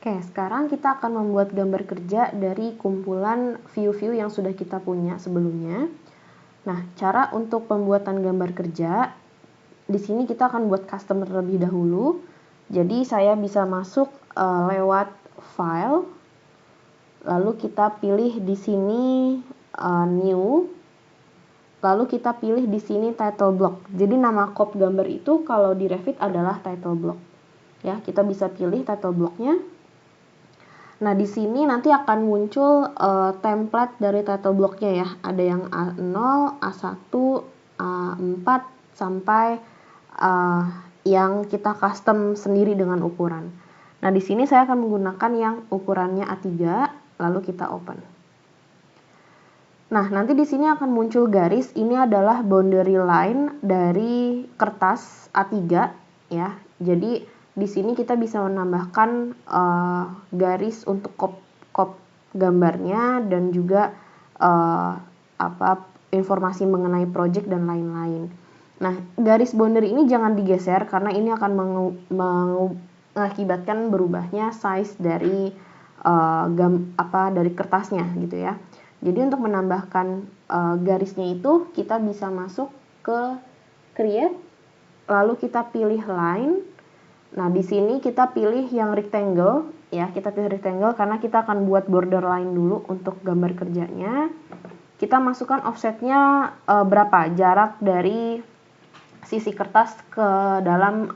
Oke, sekarang kita akan membuat gambar kerja dari kumpulan view-view yang sudah kita punya sebelumnya. Nah, cara untuk pembuatan gambar kerja, di sini kita akan buat custom terlebih dahulu. Jadi saya bisa masuk lewat file, lalu kita pilih di sini new, lalu kita pilih di sini title block. Jadi nama cop gambar itu kalau di Revit adalah title block. Ya, kita bisa pilih title blocknya. Nah, di sini nanti akan muncul template dari title blocknya ya. Ada yang A0, A1, A4 sampai yang kita custom sendiri dengan ukuran. Nah, di sini saya akan menggunakan yang ukurannya A3, lalu kita open. Nah, nanti di sini akan muncul garis. Ini adalah boundary line dari kertas A3 ya. Jadi di sini kita bisa menambahkan garis untuk kop gambarnya dan juga informasi mengenai project dan lain-lain. Nah, garis boundary ini jangan digeser karena ini akan mengakibatkan berubahnya size dari dari kertasnya gitu ya. Jadi untuk menambahkan garisnya itu kita bisa masuk ke create, lalu kita pilih line. Nah, di sini kita pilih yang rectangle ya, kita pilih rectangle karena kita akan buat border line dulu untuk gambar kerjanya. Kita masukkan offsetnya berapa, jarak dari sisi kertas ke dalam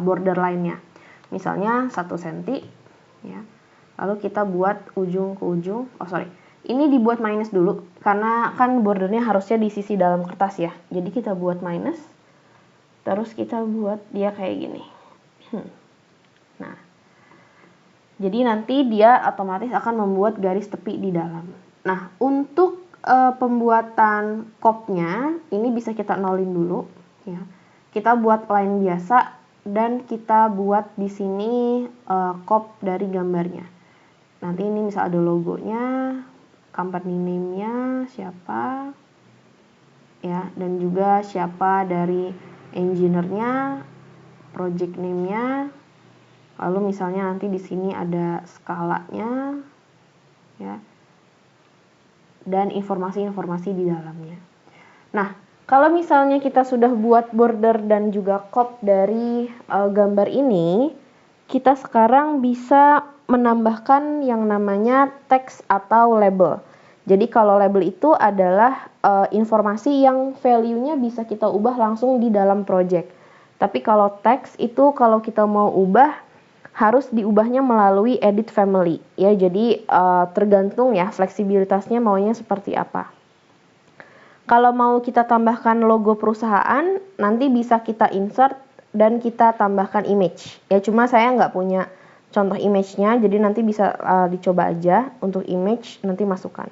border line-nya. Misalnya 1 cm ya. Lalu kita buat ujung ke ujung. Ini dibuat minus dulu karena kan bordernya harusnya di sisi dalam kertas ya. Jadi kita buat minus. Terus kita buat dia kayak gini. Nah, jadi nanti dia otomatis akan membuat garis tepi di dalam. Nah, untuk pembuatan kopnya ini bisa kita nolin dulu ya. Kita buat line biasa dan kita buat di sini kop dari gambarnya. Nanti ini misal ada logonya, company name-nya siapa ya, dan juga siapa dari engineer-nya, project name-nya. Lalu misalnya nanti di sini ada skalanya ya. Dan informasi-informasi di dalamnya. Nah, kalau misalnya kita sudah buat border dan juga kop dari gambar ini, kita sekarang bisa menambahkan yang namanya teks atau label. Jadi kalau label itu adalah informasi yang value-nya bisa kita ubah langsung di dalam project. Tapi kalau teks itu kalau kita mau ubah harus diubahnya melalui edit family ya. Jadi tergantung ya fleksibilitasnya maunya seperti apa. Kalau mau kita tambahkan logo perusahaan, nanti bisa kita insert dan kita tambahkan image. Ya cuma saya nggak punya contoh image-nya, jadi nanti bisa dicoba aja untuk image, nanti masukkan.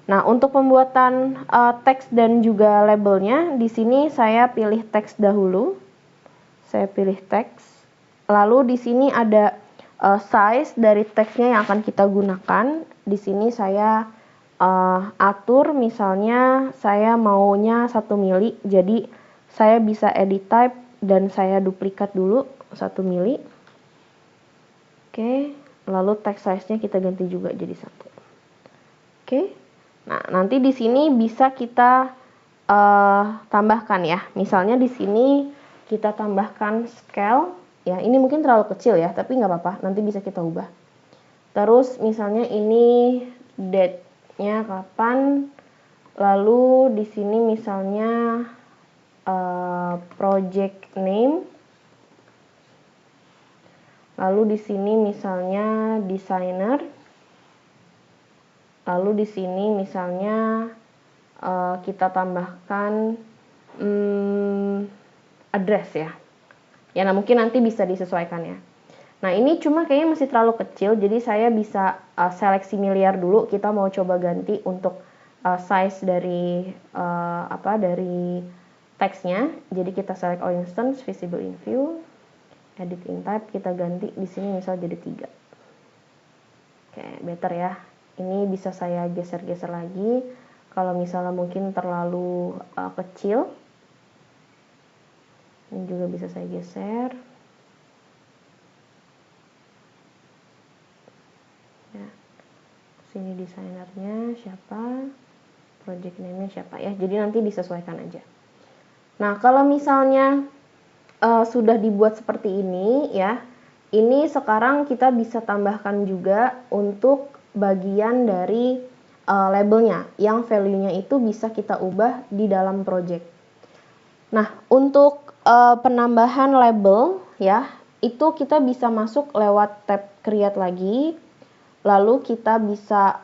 Nah, untuk pembuatan teks dan juga labelnya, di sini saya pilih teks dahulu. Saya pilih teks. Lalu di sini ada size dari teksnya yang akan kita gunakan. Di sini saya atur, misalnya saya maunya 1 mili. Jadi saya bisa edit type dan saya duplikat dulu 1 mili. Oke, lalu text size-nya kita ganti juga jadi 1. Oke. Nah, nanti di sini bisa kita tambahkan ya. Misalnya di sini kita tambahkan scale. Ya, ini mungkin terlalu kecil ya, tapi nggak apa-apa, nanti bisa kita ubah. Terus misalnya ini date-nya kapan, lalu di sini misalnya project name, lalu di sini misalnya designer, lalu di sini misalnya kita tambahkan address ya. Ya, nah mungkin nanti bisa disesuaikan ya. Nah, ini cuma kayaknya masih terlalu kecil, jadi saya bisa seleksi miliar dulu. Kita mau coba ganti untuk size dari dari teksnya. Jadi kita select all instance, visible in view, edit in type, kita ganti di sini misal jadi 3. Oke, better ya. Ini bisa saya geser-geser lagi. Kalau misalnya mungkin terlalu kecil, ini juga bisa saya geser. ya. Sini desainernya siapa, project name-nya siapa ya. Jadi nanti disesuaikan aja. Nah, kalau misalnya sudah dibuat seperti ini ya, ini sekarang kita bisa tambahkan juga untuk bagian dari labelnya, yang value-nya itu bisa kita ubah di dalam project. Nah, untuk penambahan label ya, itu kita bisa masuk lewat tab create lagi, lalu kita bisa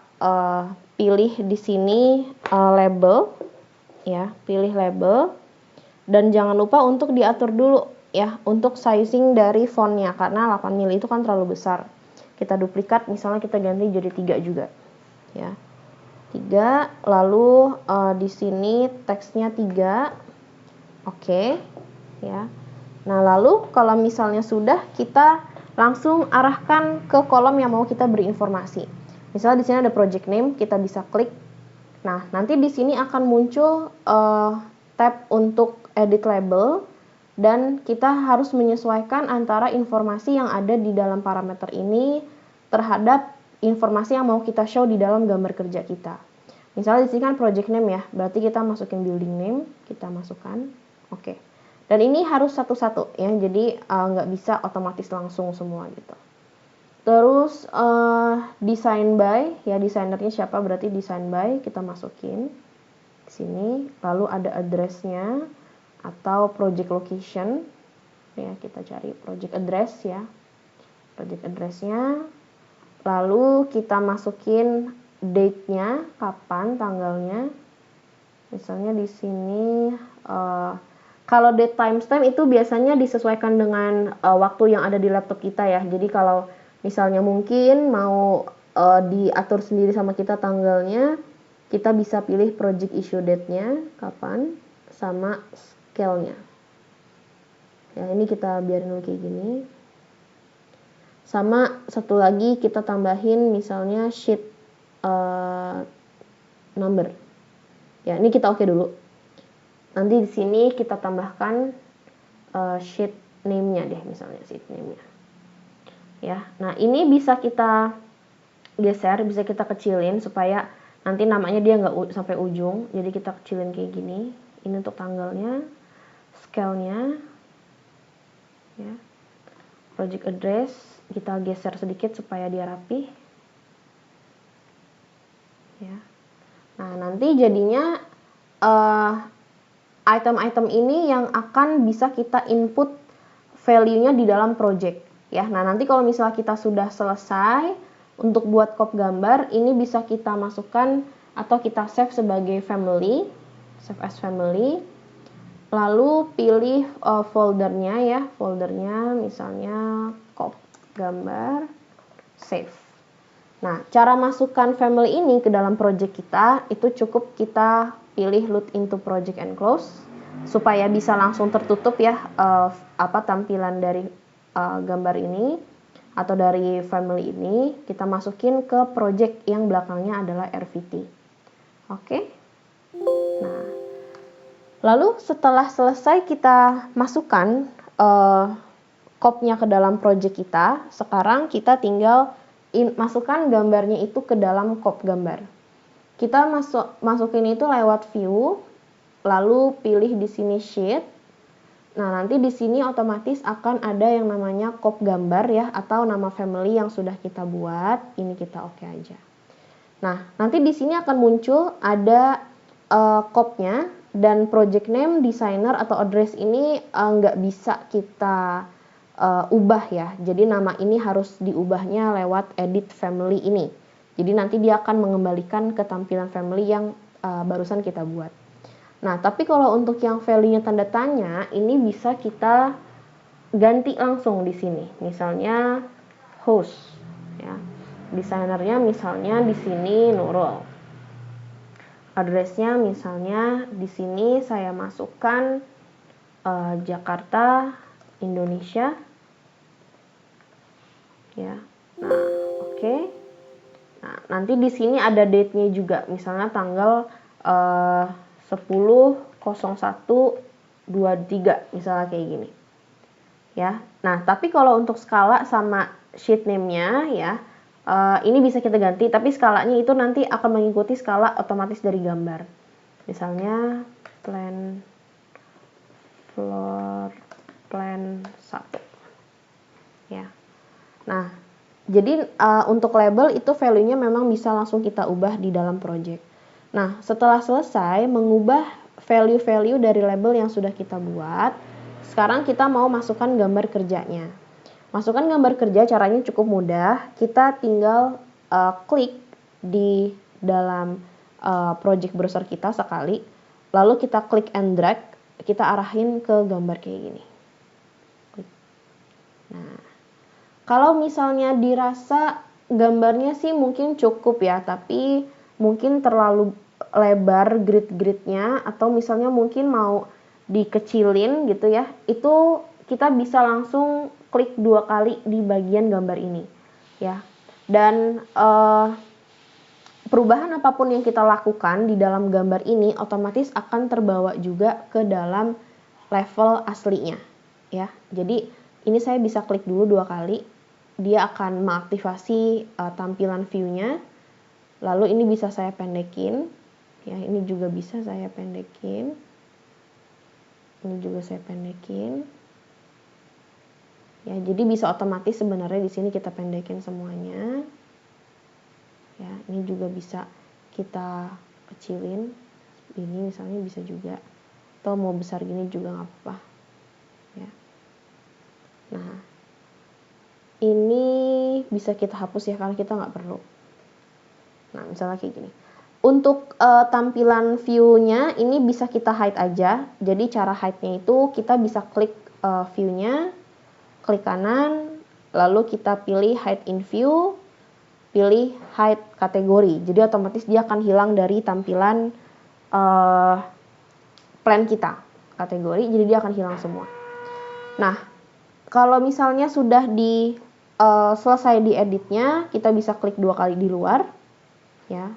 pilih di sini label ya, pilih label, dan jangan lupa untuk diatur dulu ya untuk sizing dari fontnya, karena 8 mili itu kan terlalu besar. Kita duplikat, misalnya kita ganti jadi 3 juga ya, 3, lalu di sini teksnya 3, oke ya. Nah, lalu kalau misalnya sudah, kita langsung arahkan ke kolom yang mau kita beri informasi. Misalnya di sini ada project name, kita bisa klik. Nah, nanti di sini akan muncul tab untuk edit label, dan kita harus menyesuaikan antara informasi yang ada di dalam parameter ini terhadap informasi yang mau kita show di dalam gambar kerja kita. Misalnya di sini kan project name ya, berarti kita masukin building name, kita masukkan, oke. Dan ini harus satu-satu ya, jadi nggak bisa otomatis langsung semua gitu. Terus design by ya, desainernya siapa, berarti design by kita masukin di sini. Lalu ada address-nya atau project location ya, kita cari project address ya, project address-nya. Lalu kita masukin date-nya, kapan, tanggalnya. Misalnya di sini kalau date timestamp itu biasanya disesuaikan dengan waktu yang ada di laptop kita ya. Jadi kalau misalnya mungkin mau diatur sendiri sama kita tanggalnya, kita bisa pilih project issue date-nya, kapan, sama scale-nya. Ya, ini kita biarin dulu kayak gini. Sama satu lagi kita tambahin misalnya sheet number. Ya, ini kita oke dulu. Nanti di sini kita tambahkan sheet name-nya deh, misalnya sheet name-nya. Ya, nah ini bisa kita geser, bisa kita kecilin supaya nanti namanya dia nggak sampai ujung. Jadi kita kecilin kayak gini. Ini untuk tanggalnya, scale-nya, ya. Project address kita geser sedikit supaya dia rapi. Ya. Nah, nanti jadinya item-item ini yang akan bisa kita input value-nya di dalam project ya. Nah, nanti kalau misalnya kita sudah selesai untuk buat kop gambar, ini bisa kita masukkan atau kita save sebagai family, save as family. Lalu pilih foldernya ya, foldernya misalnya kop gambar, save. Nah, cara masukkan family ini ke dalam project kita itu cukup kita pilih load into project and close supaya bisa langsung tertutup ya tampilan dari gambar ini atau dari family ini. Kita masukin ke project yang belakangnya adalah RVT. Oke. Nah, lalu setelah selesai kita masukkan kopnya ke dalam project kita, sekarang kita tinggal masukkan gambarnya itu ke dalam kop gambar. Kita masukin itu lewat view, lalu pilih di sini sheet. Nah, nanti di sini otomatis akan ada yang namanya kop gambar ya, atau nama family yang sudah kita buat. Ini kita oke aja. Nah, nanti di sini akan muncul ada kopnya, dan project name, designer atau address ini nggak bisa kita ubah ya. Jadi nama ini harus diubahnya lewat edit family ini. Jadi nanti dia akan mengembalikan ke tampilan family yang barusan kita buat. Nah, tapi kalau untuk yang value-nya tanda tanya, ini bisa kita ganti langsung di sini. Misalnya host ya. Desainernya misalnya di sini Nurul. Address-nya misalnya di sini saya masukkan Jakarta, Indonesia. Ya. Nah, oke. Nah, nanti di sini ada date-nya juga, misalnya tanggal 10.01.23 misalnya kayak gini. Ya. Nah, tapi kalau untuk skala sama sheet name-nya ya, Ini bisa kita ganti, tapi skalanya itu nanti akan mengikuti skala otomatis dari gambar. Misalnya floor plan 1. Ya. Nah, jadi untuk label itu value-nya memang bisa langsung kita ubah di dalam project. Nah, setelah selesai mengubah value-value dari label yang sudah kita buat, sekarang kita mau masukkan gambar kerjanya. Masukkan gambar kerja caranya cukup mudah. Kita tinggal klik di dalam project browser kita sekali, lalu kita klik and drag, kita arahin ke gambar kayak gini. Nah, kalau misalnya dirasa gambarnya sih mungkin cukup ya, tapi mungkin terlalu lebar grid-gridnya, atau misalnya mungkin mau dikecilin gitu ya, itu kita bisa langsung klik 2 kali di bagian gambar ini ya. Dan perubahan apapun yang kita lakukan di dalam gambar ini otomatis akan terbawa juga ke dalam level aslinya ya. Jadi ini saya bisa klik dulu 2 kali, dia akan mengaktifasi tampilan view-nya. Lalu ini bisa saya pendekin ya, ini juga bisa saya pendekin, ini juga saya pendekin ya. Jadi bisa otomatis sebenarnya di sini kita pendekin semuanya ya. Ini juga bisa kita kecilin, ini misalnya bisa juga, atau mau besar gini juga nggak apa-apa ya. Nah, ini bisa kita hapus ya karena kita nggak perlu. Nah, misalnya kayak gini. Untuk tampilan view-nya ini bisa kita hide aja. Jadi cara hide-nya itu kita bisa klik view-nya, klik kanan, lalu kita pilih hide in view, pilih hide kategori. Jadi otomatis dia akan hilang dari tampilan plan kita, kategori. Jadi dia akan hilang semua. Nah, kalau misalnya sudah selesai di editnya, kita bisa klik 2 kali di luar ya.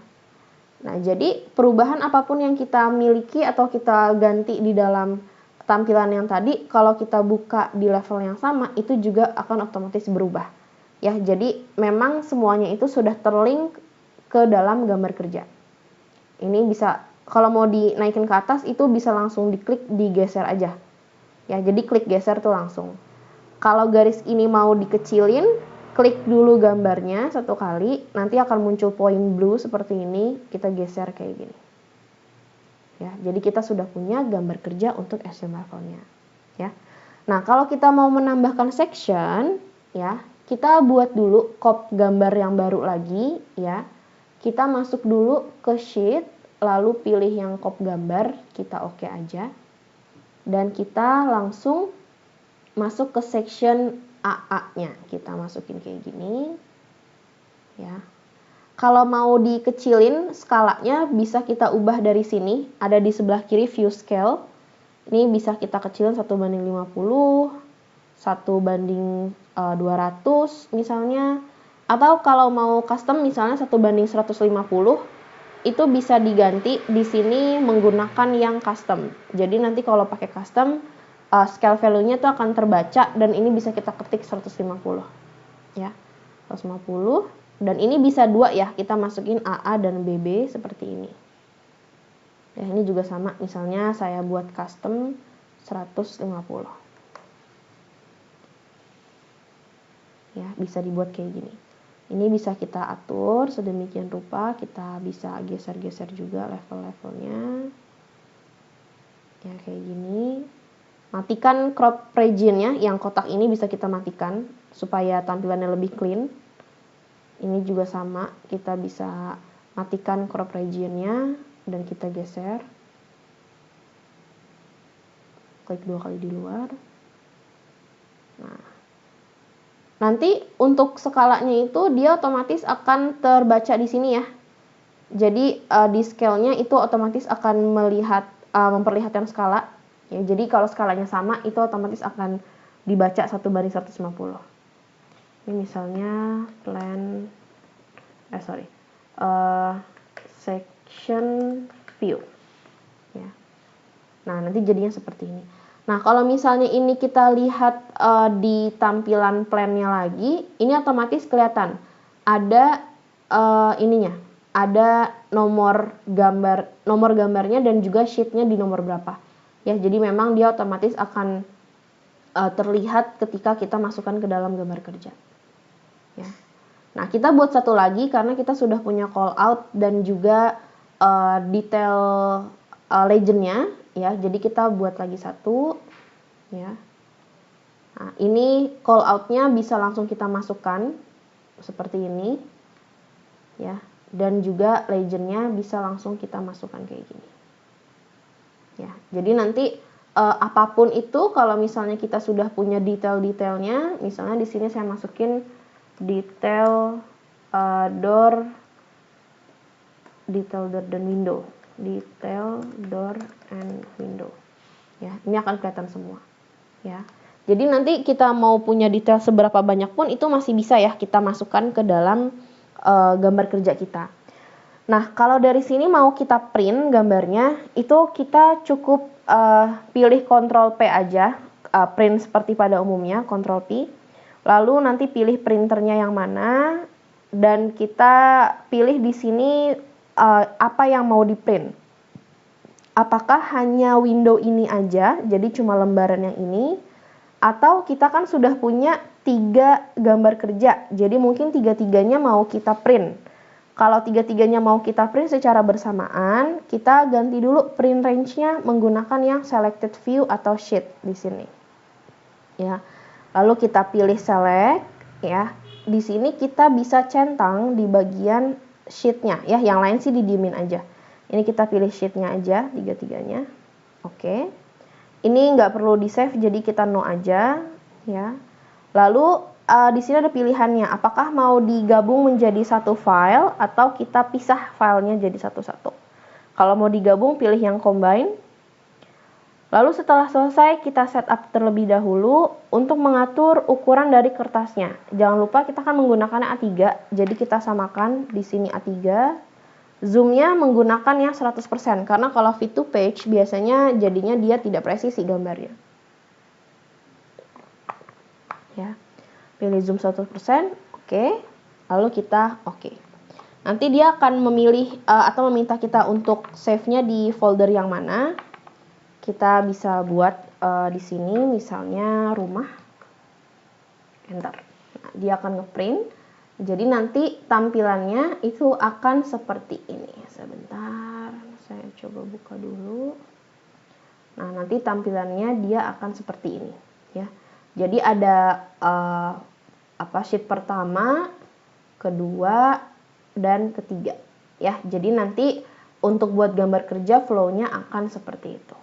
Nah, jadi perubahan apapun yang kita miliki atau kita ganti di dalam tampilan yang tadi, kalau kita buka di level yang sama, itu juga akan otomatis berubah ya. Jadi memang semuanya itu sudah terlink ke dalam gambar kerja. Ini bisa, kalau mau dinaikin ke atas itu bisa langsung diklik, digeser aja ya. Jadi klik geser tuh langsung. Kalau garis ini mau dikecilin, klik dulu gambarnya 1 kali, nanti akan muncul poin blue seperti ini, kita geser kayak gini ya. Jadi kita sudah punya gambar kerja untuk HTML file-nya ya. Nah, kalau kita mau menambahkan section ya, kita buat dulu cop gambar yang baru lagi ya. Kita masuk dulu ke sheet, lalu pilih yang cop gambar, kita oke aja, dan kita langsung masuk ke section AA-nya, kita masukin kayak gini ya. Kalau mau dikecilin skalanya bisa kita ubah dari sini, ada di sebelah kiri view scale. Ini bisa kita kecilin 1:50, 1:200 misalnya. Atau kalau mau custom misalnya 1:150, itu bisa diganti di sini menggunakan yang custom. Jadi nanti kalau pakai custom, scale value-nya itu akan terbaca, dan ini bisa kita ketik 150 ya, 150, dan ini bisa 2 ya, kita masukin AA dan BB seperti ini ya. Ini juga sama, misalnya saya buat custom 150 ya, bisa dibuat kayak gini. Ini bisa kita atur sedemikian rupa, kita bisa geser-geser juga level-levelnya ya, kayak gini. Matikan crop region-nya, yang kotak ini bisa kita matikan supaya tampilannya lebih clean. Ini juga sama, kita bisa matikan crop region-nya dan kita geser. Klik 2 kali di luar. Nah, nanti untuk skalanya itu dia otomatis akan terbaca di sini ya. Jadi di scale-nya itu otomatis akan memperlihatkan skala. Ya, jadi kalau skalanya sama itu otomatis akan dibaca 1:150. Ini misalnya section view ya. Nah, nanti jadinya seperti ini. Nah, kalau misalnya ini kita lihat di tampilan plan-nya lagi, ini otomatis kelihatan ada ininya, ada nomor gambarnya dan juga sheetnya di nomor berapa. Ya, jadi memang dia otomatis akan terlihat ketika kita masukkan ke dalam gambar kerja. Ya. Nah, kita buat satu lagi karena kita sudah punya call out dan juga detail legendnya, ya. Jadi kita buat lagi satu, ya. Nah, ini call outnya bisa langsung kita masukkan seperti ini, ya. Dan juga legendnya bisa langsung kita masukkan kayak gini, ya. Jadi nanti apapun itu, kalau misalnya kita sudah punya detail-detailnya, misalnya di sini saya masukin detail door dan window, detail door and window, ya. Ini akan kelihatan semua, ya. Jadi nanti kita mau punya detail seberapa banyak pun itu masih bisa ya kita masukkan ke dalam gambar kerja kita. Nah, kalau dari sini mau kita print gambarnya, itu kita cukup pilih Ctrl P aja, print seperti pada umumnya, Ctrl P. Lalu nanti pilih printernya yang mana, dan kita pilih di sini apa yang mau di print. Apakah hanya window ini aja, jadi cuma lembaran yang ini, atau kita kan sudah punya 3 gambar kerja, jadi mungkin 3-3-nya mau kita print. Kalau 3-3-nya mau kita print secara bersamaan, kita ganti dulu print range-nya menggunakan yang selected view atau sheet di sini. Ya. Lalu kita pilih select, ya. Di sini kita bisa centang di bagian sheet-nya, ya. Yang lain sih didiemin aja. Ini kita pilih sheet-nya aja, 3-3-nya. Oke. Ini nggak perlu di save, jadi kita no aja, ya. Lalu di sini ada pilihannya, apakah mau digabung menjadi satu file atau kita pisah filenya jadi satu-satu. Kalau mau digabung, pilih yang combine. Lalu setelah selesai, kita setup terlebih dahulu untuk mengatur ukuran dari kertasnya. Jangan lupa kita akan menggunakan A3, jadi kita samakan di sini A3. Zoomnya menggunakan yang 100%, karena kalau fit to page biasanya jadinya dia tidak presisi gambarnya. Ya, pilih zoom 100%, oke. Lalu kita oke. Nanti dia akan memilih atau meminta kita untuk save-nya di folder yang mana. Kita bisa buat di sini misalnya rumah. Enter. Nah, dia akan ngeprint. Jadi nanti tampilannya itu akan seperti ini. Sebentar, saya coba buka dulu. Nah, nanti tampilannya dia akan seperti ini, ya. Jadi ada sheet pertama, kedua, dan ketiga, ya. Jadi nanti untuk buat gambar kerja flow-nya akan seperti itu.